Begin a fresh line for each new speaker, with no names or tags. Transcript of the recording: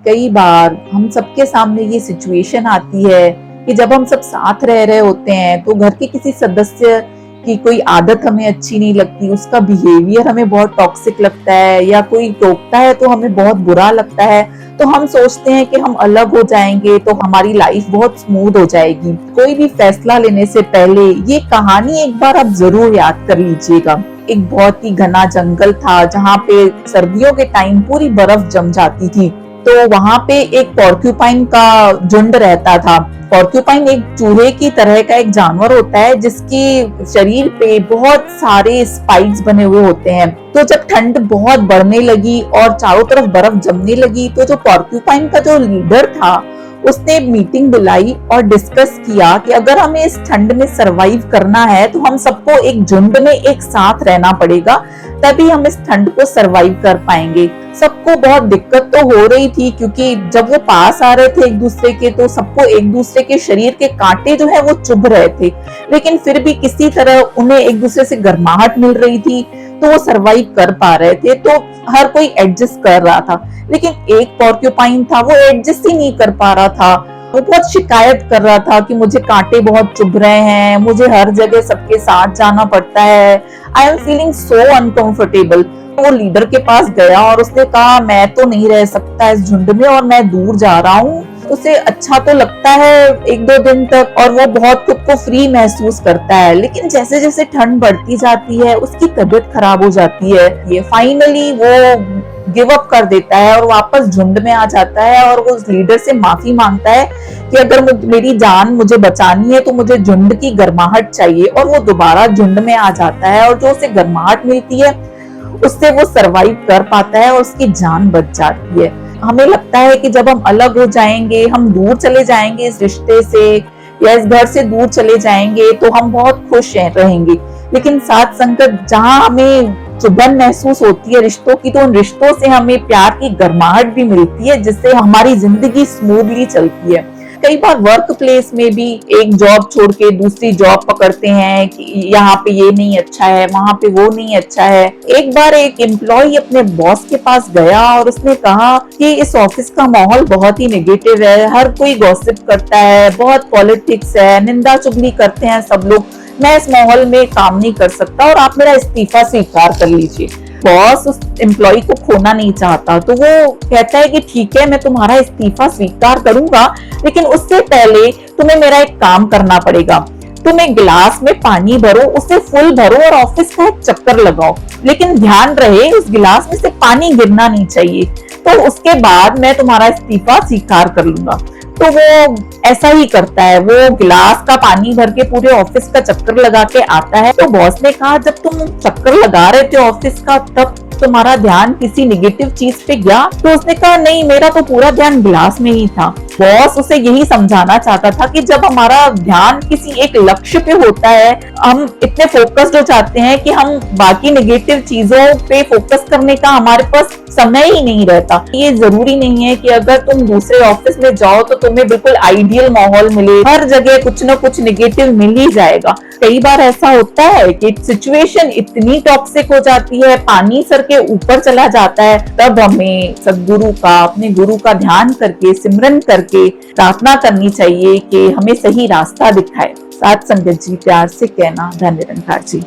कई बार हम सबके सामने ये सिचुएशन आती है कि जब हम सब साथ रह रहे होते हैं तो घर के किसी सदस्य की कोई आदत हमें अच्छी नहीं लगती, उसका बिहेवियर हमें बहुत टॉक्सिक लगता है या कोई टोकता है तो हमें बहुत बुरा लगता है। तो हम सोचते हैं कि हम अलग हो जाएंगे तो हमारी लाइफ बहुत स्मूथ हो जाएगी। कोई भी फैसला लेने से पहले ये कहानी एक बार आप जरूर याद कर लीजिएगा। एक बहुत ही घना जंगल था जहाँ पे सर्दियों के टाइम पूरी बर्फ जम जाती थी। तो वहां पे एक पॉर्क्यूपाइन का झुंड रहता था। पॉर्क्यूपाइन एक चूहे की तरह का एक जानवर होता है जिसके शरीर पे बहुत सारे स्पाइक्स बने हुए होते हैं। तो जब ठंड बहुत बढ़ने लगी और चारों तरफ बर्फ जमने लगी तो जो पॉर्क्यूपाइन का जो लीडर था उसने मीटिंग बुलाई और डिस्कस किया कि अगर हमें इस ठंड में सरवाइव करना है तो हम सबको एक झुंड में एक साथ रहना पड़ेगा, तभी हम इस ठंड को सरवाइव कर पाएंगे। सबको बहुत दिक्कत तो हो रही थी क्योंकि जब वो पास आ रहे थे एक दूसरे के तो सबको एक दूसरे के शरीर के कांटे जो है वो चुभ रहे थे, लेकिन फिर भी किसी तरह उन्हें एक दूसरे से गर्माहट मिल रही थी तो वो सरवाइव कर पा रहे थे। तो हर कोई एडजस्ट कर रहा था, लेकिन एक पॉर्क्यूपाइन था वो एडजस्ट ही नहीं कर पा रहा था। वो बहुत शिकायत कर रहा था कि मुझे कांटे बहुत चुभ रहे हैं, मुझे हर जगह सबके साथ जाना पड़ता है, I am feeling so uncomfortable. वो लीडर के पास गया और उसने कहा मैं तो नहीं रह सकता इस झुंड में और मैं दूर जा रहा हूँ। उसे अच्छा तो लगता है एक दो दिन तक और वो बहुत खुद को फ्री महसूस करता है, लेकिन जैसे जैसे ठंड बढ़ती जाती है उसकी तबीयत खराब हो जाती है। ये फाइनली वो गिव अप कर देता है और वापस झुंड में आ जाता है और वो उस लीडर से माफी मांगता है कि अगर मेरी जान मुझे बचानी है तो मुझे झुंड की गर्माहट चाहिए। और वो दोबारा झुंड में आ जाता है और जो उसे गर्माहट मिलती है उससे वो सरवाइव कर पाता है और उसकी जान बच जाती है। हमें लगता है कि जब हम अलग हो जाएंगे, हम दूर चले जाएंगे इस रिश्ते से या इस घर से दूर चले जाएंगे तो हम बहुत खुश रहेंगे, लेकिन साथ संगत जहाँ हमें चुभन महसूस होती है रिश्तों की, तो उन रिश्तों से हमें प्यार की गर्माहट भी मिलती है जिससे हमारी जिंदगी स्मूथली चलती है। कई बार वर्क प्लेस में भी एक जॉब छोड़ के दूसरी जॉब पकड़ते हैं कि यहाँ पे ये नहीं अच्छा है, वहां पे वो नहीं अच्छा है। एक बार एक एम्प्लॉय अपने बॉस के पास गया और उसने कहा कि इस ऑफिस का माहौल बहुत ही नेगेटिव है, हर कोई गॉसिप करता है, बहुत पॉलिटिक्स है, निंदा चुगली करते हैं सब लोग, मैं इस माहौल में काम नहीं कर सकता और आप मेरा इस्तीफा स्वीकार कर लीजिए। बॉस उस एम्प्लॉय को खोना नहीं चाहता तो वो कहता है कि ठीक है मैं तुम्हारा इस्तीफा स्वीकार करूंगा, लेकिन उससे पहले तुम्हें मेरा एक काम करना पड़ेगा। तुम एक गिलास में पानी भरो, उसे फुल भरो और ऑफिस का एक चक्कर लगाओ, लेकिन ध्यान रहे उस गिलास में से पानी गिरना नहीं चाहिए। तो उसके बाद मैं तुम्हारा इस्तीफा स्वीकार कर लूंगा। तो वो ऐसा ही करता है, वो गिलास का पानी भर के पूरे ऑफिस का चक्कर लगा के आता है। तो बॉस ने कहा जब तुम चक्कर लगा रहे थे ऑफिस का तब तुम्हारा ध्यान किसी निगेटिव चीज पे गया? तो उसने कहा नहीं, मेरा तो पूरा ध्यान गिलास में ही था। बॉस उसे यही समझाना चाहता था कि जब हमारा ध्यान किसी एक लक्ष्य पे होता है, हम इतने फोकस्ड हो जाते हैं कि हम बाकी नेगेटिव चीजों पे फोकस करने का हमारे पास समय ही नहीं रहता। ये जरूरी नहीं है कि अगर तुम दूसरे ऑफिस में जाओ तो तुम्हें बिल्कुल आइडियल माहौल मिले, हर जगह कुछ ना कुछ नेगेटिव मिल ही जाएगा। कई बार ऐसा होता है कि सिचुएशन इतनी टॉक्सिक हो जाती है, पानी सर के ऊपर चला जाता है, तब हमें सदगुरु का, अपने गुरु का ध्यान करके, सिमरन करके प्रार्थना करनी चाहिए कि हमें सही रास्ता दिखाए। साथ संगत जी, प्यार से कहना, धन्य निरंकार जी।